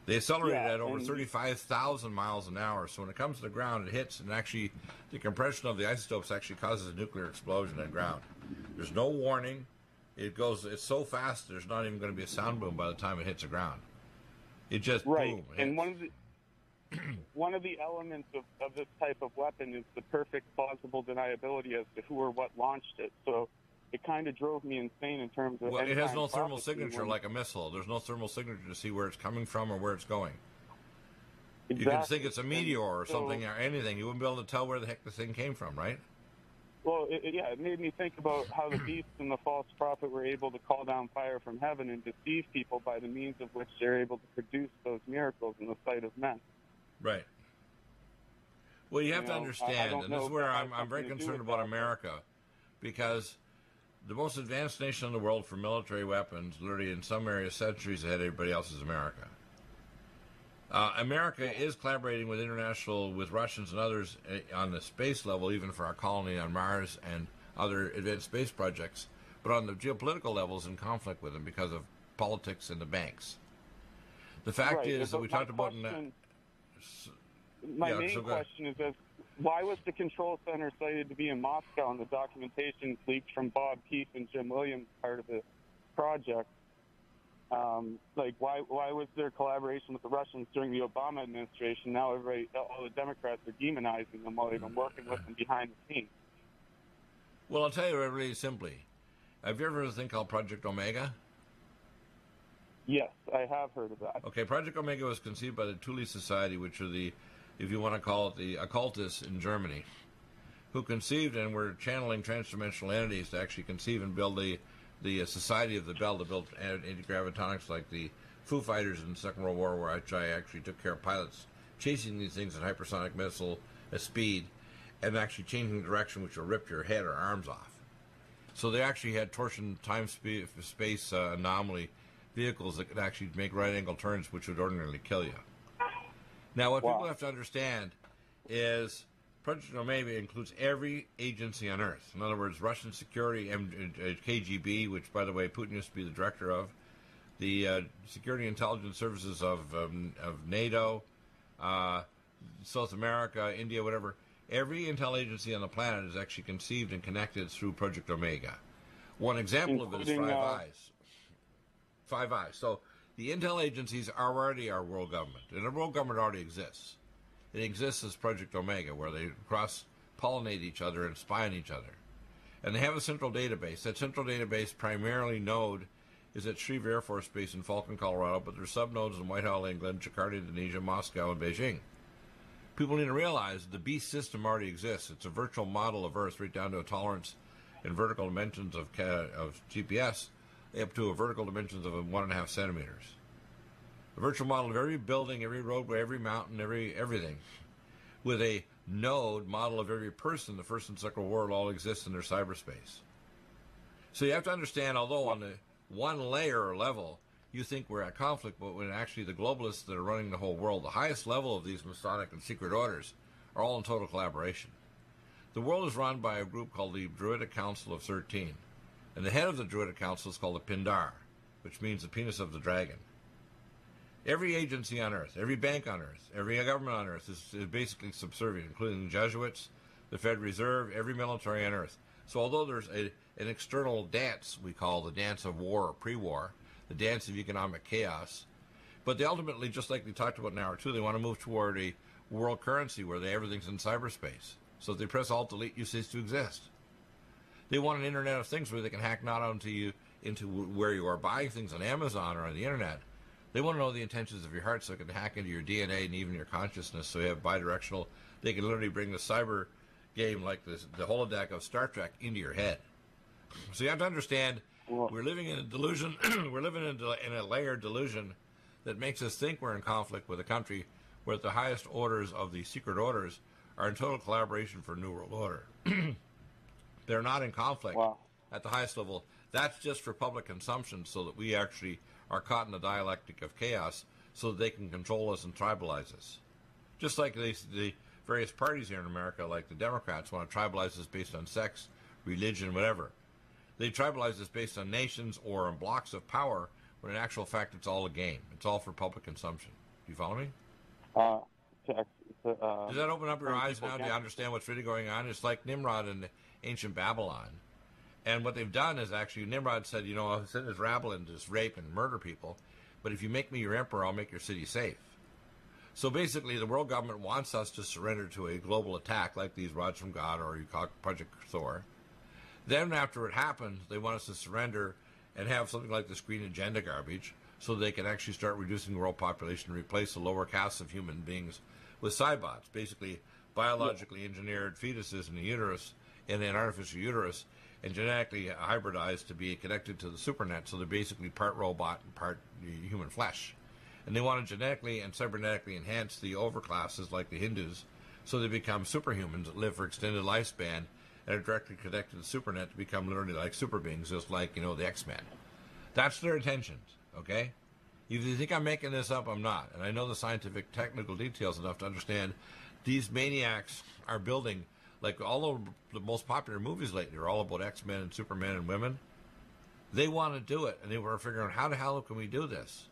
They accelerate at over 35,000 miles an hour, so when it comes to the ground, it hits, and actually the compression of the isotopes actually causes a nuclear explosion on ground. There's no warning. It's so fast, there's not even going to be a sound boom by the time it hits the ground. It just boom. And one of the elements of this type of weapon is the perfect plausible deniability as to who or what launched it. So it kind of drove me insane in terms of... Well, it has no thermal signature like a missile. There's no thermal signature to see where it's coming from or where it's going. Exactly. You can think it's a meteor or something or anything. You wouldn't be able to tell where the heck the thing came from, right? Well, it made me think about how the beast and the false prophet were able to call down fire from heaven and deceive people by the means of which they're able to produce those miracles in the sight of men. Right. Well, you have to understand, and this is where I'm very concerned about America, because the most advanced nation in the world for military weapons, literally in some areas centuries ahead of everybody else, is America. America is collaborating with Russians and others on the space level, even for our colony on Mars and other advanced space projects, but on the geopolitical level is in conflict with them because of politics and the banks. The fact is that we talked about... My main question is why was the control center cited to be in Moscow and the documentation leaked from Bob Keefe and Jim Williams, part of the project? Why was there collaboration with the Russians during the Obama administration? Now all the Democrats are demonizing them while they've been working with them behind the scenes. Well, I'll tell you really simply. Have you ever heard of a thing called Project Omega? Yes, I have heard of that. Okay, Project Omega was conceived by the Thule Society, which are the, if you want to call it, the occultists in Germany, who conceived and were channeling transdimensional entities to actually conceive and build the Society of the Bell to build anti-gravitonics like the Foo Fighters in the Second World War, where I actually took care of pilots chasing these things at hypersonic missile speed and actually changing direction, which will rip your head or arms off. So they actually had torsion time-space anomaly vehicles that could actually make right-angle turns, which would ordinarily kill you. Now, what people have to understand is Project Omega includes every agency on Earth. In other words, Russian security, KGB, which, by the way, Putin used to be the director of, the security intelligence services of NATO, South America, India, whatever. Every intel agency on the planet is actually conceived and connected through Project Omega. One example of it is Five Eyes. Five Eyes. So the intel agencies are already our world government, and the world government already exists. It exists as Project Omega, where they cross-pollinate each other and spy on each other. And they have a central database. That central database, primarily node, is at Shreve Air Force Base in Falcon, Colorado, but there's subnodes in Whitehall, England, Jakarta, Indonesia, Moscow, and Beijing. People need to realize the beast system already exists. It's a virtual model of Earth, right down to a tolerance in vertical dimensions of GPS, up to a vertical dimensions of 1.5 centimeters. A virtual model of every building, every roadway, every mountain, everything, with a node model of every person, the first and second world, all exists in their cyberspace. So you have to understand, although on the one layer or level, you think we're at conflict, but when actually the globalists that are running the whole world, the highest level of these Masonic and secret orders, are all in total collaboration. The world is run by a group called the Druidic Council of 13, and the head of the Druidic Council is called the Pindar, which means the penis of the dragon. Every agency on Earth, every bank on Earth, every government on Earth is basically subservient, including the Jesuits, the Fed Reserve, every military on Earth. So although there's an external dance, we call the dance of war or pre-war, the dance of economic chaos, but they ultimately, just like we talked about in hour 2, they want to move toward a world currency where everything's in cyberspace. So if they press Alt-Delete, you cease to exist. They want an Internet of Things where they can hack not onto into where you are buying things on Amazon or on the Internet. They want to know the intentions of your heart so they can hack into your DNA and even your consciousness, so you have bidirectional. They can literally bring the cyber game like the holodeck of Star Trek into your head. So you have to understand, we're living in a delusion. We're living in a layered delusion that makes us think we're in conflict with a country where the highest orders of the secret orders are in total collaboration for a new world order. They're not in conflict at the highest level. That's just for public consumption, so that we actually are caught in the dialectic of chaos, so that they can control us and tribalize us. Just like the various parties here in America, like the Democrats, want to tribalize us based on sex, religion, whatever. They tribalize us based on nations or on blocks of power, when in actual fact it's all a game. It's all for public consumption. Do you follow me? Does that open up your eyes now? Do you understand what's really going on? It's like Nimrod in ancient Babylon. And what they've done is actually, Nimrod said, I'll send this rabble and just rape and murder people, but if you make me your emperor, I'll make your city safe. So basically, the world government wants us to surrender to a global attack like these rods from God, or you call it Project Thor. Then after it happens, they want us to surrender and have something like this green agenda garbage, so they can actually start reducing the world population and replace the lower castes of human beings with cybots, basically biologically engineered fetuses in the uterus, in an artificial uterus, and genetically hybridized to be connected to the supernet, so they're basically part robot and part human flesh. And they want to genetically and cybernetically enhance the overclasses like the Hindus, so they become superhumans that live for extended lifespan and are directly connected to the supernet to become literally like super beings, just like, the X-Men. That's their intentions, okay? If you think I'm making this up, I'm not. And I know the scientific technical details enough to understand these maniacs are building, like all of the most popular movies lately are all about X-Men and Superman and women. They want to do it, and they were figuring out, how the hell can we do this?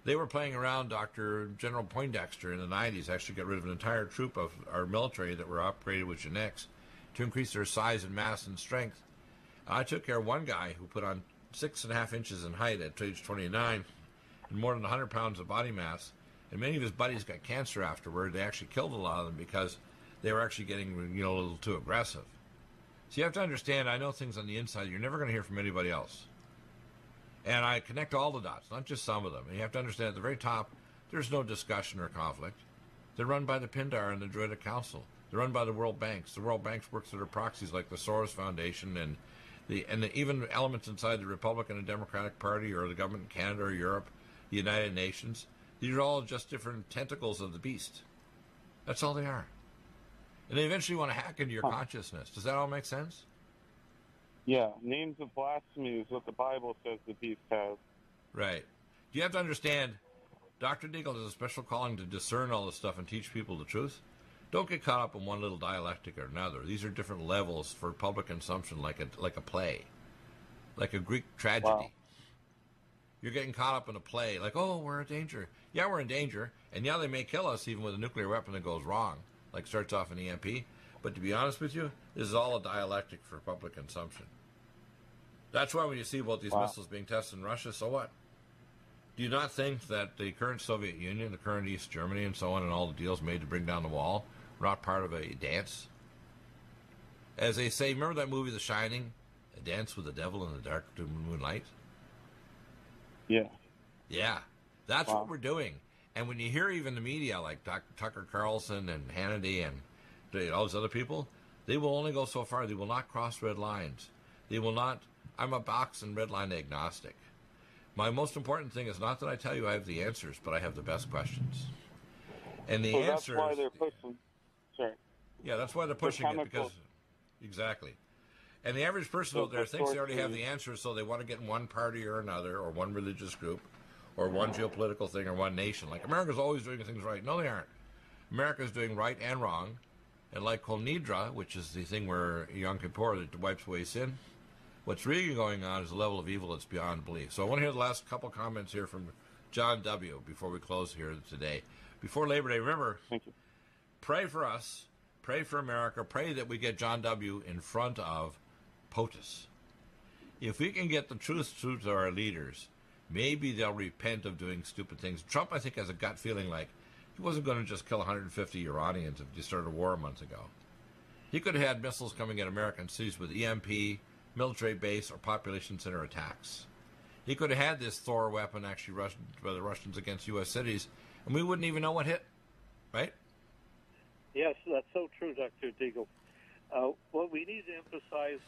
They were playing around. Dr. General Poindexter in the 90s actually got rid of an entire troop of our military that were upgraded with genetics to increase their size and mass and strength. I took care of one guy who put on 6.5 inches in height at age 29 and more than 100 pounds of body mass. And many of his buddies got cancer afterward. They actually killed a lot of them because they were actually getting, a little too aggressive. So you have to understand, I know things on the inside you're never going to hear from anybody else. And I connect all the dots, not just some of them. And you have to understand, at the very top, there's no discussion or conflict. They're run by the Pindar and the Druidic Council. They're run by the World Banks. The World Banks works under proxies like the Soros Foundation and even elements inside the Republican and Democratic Party or the government in Canada or Europe, the United Nations. These are all just different tentacles of the beast. That's all they are. And they eventually want to hack into your consciousness. Does that all make sense? Yeah, names of blasphemy is what the Bible says the beast has. Right. You have to understand, Dr. Deagle has a special calling to discern all this stuff and teach people the truth. Don't get caught up in one little dialectic or another. These are different levels for public consumption, like a play, like a Greek tragedy. Wow. You're getting caught up in a play, like, oh, we're in danger. Yeah, we're in danger, and yeah, they may kill us even with a nuclear weapon that goes wrong, like starts off an EMP. But to be honest with you, this is all a dialectic for public consumption. That's why when you see about these missiles being tested in Russia, so what? Do you not think that the current Soviet Union, the current East Germany, and so on, and all the deals made to bring down the wall were not part of a dance? As they say, remember that movie The Shining? A dance with the devil in the dark moonlight? Yeah. Yeah. That's what we're doing. And when you hear even the media like Tucker Carlson and Hannity and all those other people, they will only go so far. They will not cross red lines. They will not. I'm a box and red line agnostic. My most important thing is not that I tell you I have the answers, but I have the best questions. And the answers. That's why they're pushing. Sorry. Yeah, that's why they're pushing it because. Exactly. And the average person out there thinks they already have the answers, so they want to get in one party or another, or one religious group, or one geopolitical thing, or one nation. Like, America's always doing things right. No, they aren't. America's doing right and wrong. And like Kol Nidra, which is the thing where Yom Kippur that wipes away sin, what's really going on is a level of evil that's beyond belief. So I want to hear the last couple comments here from John W. before we close here today. Before Labor Day, remember, pray for us, pray for America, pray that we get John W. in front of POTUS. If we can get the truth through to our leaders, maybe they'll repent of doing stupid things. Trump, I think, has a gut feeling like he wasn't going to just kill 150 Iranians if he started a war a month ago. He could have had missiles coming at American cities with EMP, military base, or population center attacks. He could have had this Thor weapon actually rushed by the Russians against U.S. cities, and we wouldn't even know what hit, right? Yes, that's so true, Dr. Deagle. What we need to emphasize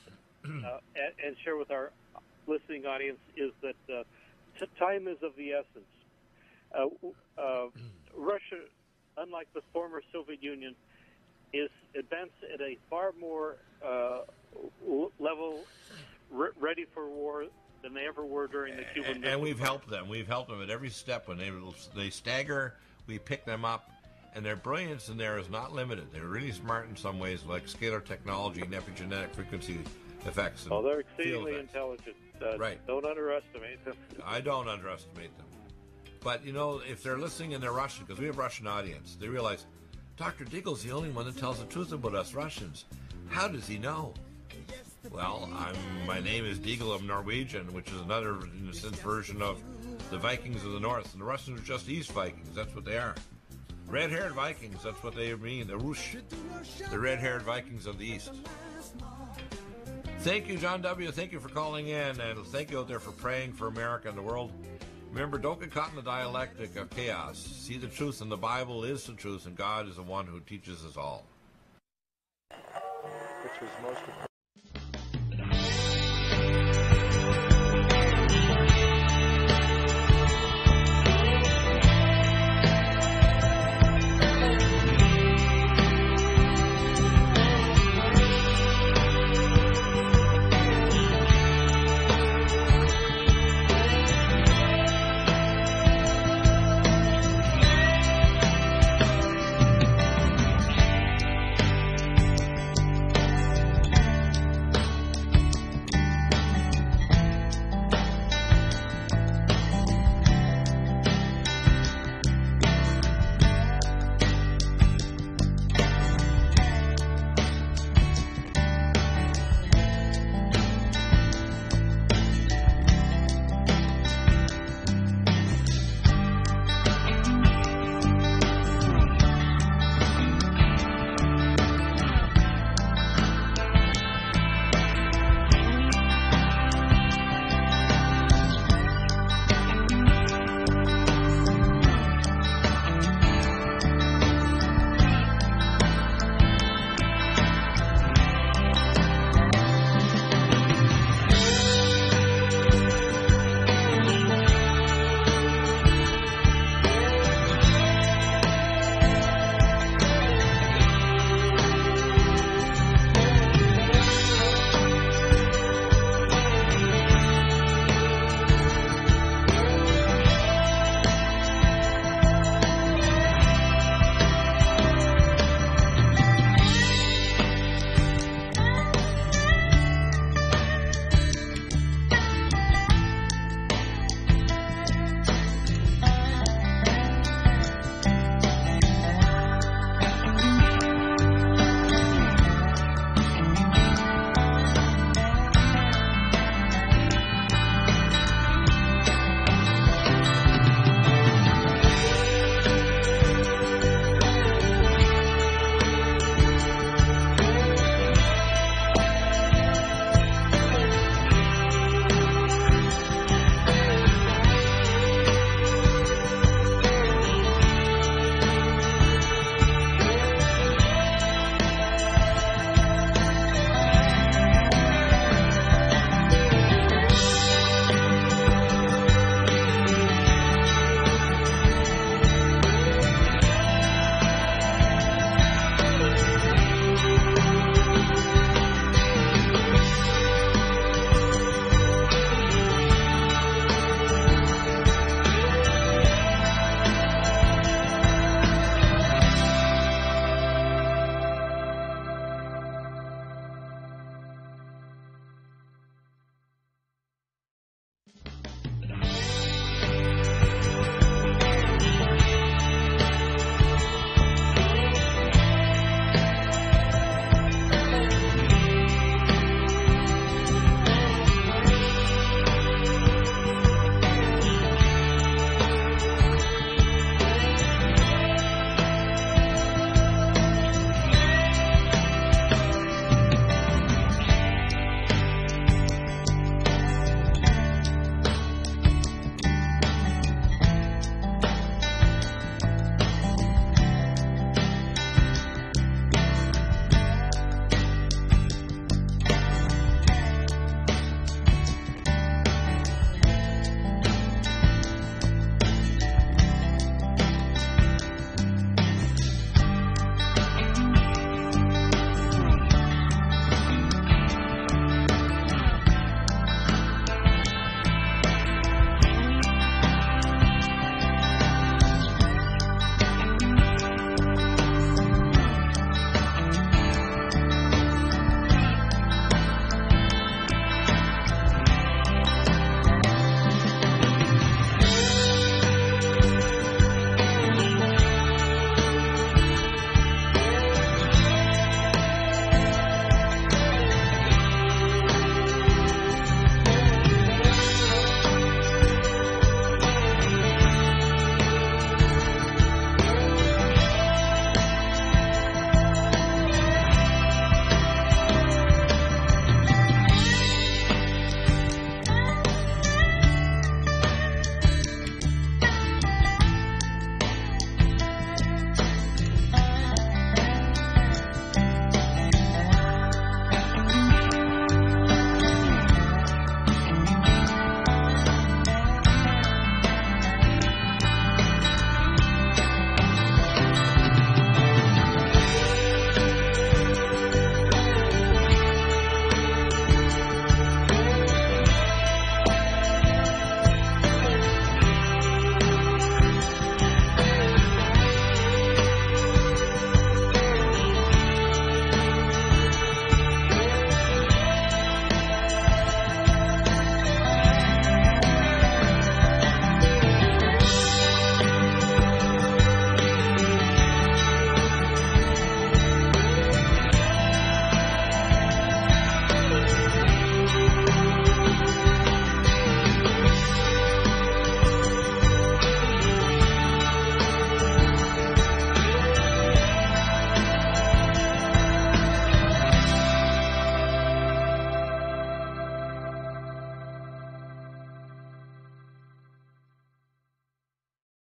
and share with our listening audience is that time is of the essence. Russia, unlike the former Soviet Union, is advanced at a far more level, ready for war than they ever were during the Cuban Missile. And we've helped them. We've helped them at every step. When they stagger, we pick them up. And their brilliance in there is not limited. They're really smart in some ways, like scalar technology and epigenetic frequency effects. Oh, they're exceedingly intelligent. Right. Don't underestimate them. I don't underestimate them. But, you know, if they're listening and they're Russian, because we have a Russian audience, they realize, Dr. Deagle's the only one that tells the truth about us Russians. How does he know? Well, my name is Deagle. I'm Norwegian, which is another, in a sense, version of the Vikings of the North. And the Russians are just East Vikings. That's what they are. Red-haired Vikings, that's what they mean, the Rush, the red-haired Vikings of the East. Thank you, John W. Thank you for calling in, and thank you out there for praying for America and the world. Remember, don't get caught in the dialectic of chaos. See the truth, and the Bible is the truth, and God is the one who teaches us all. Which was most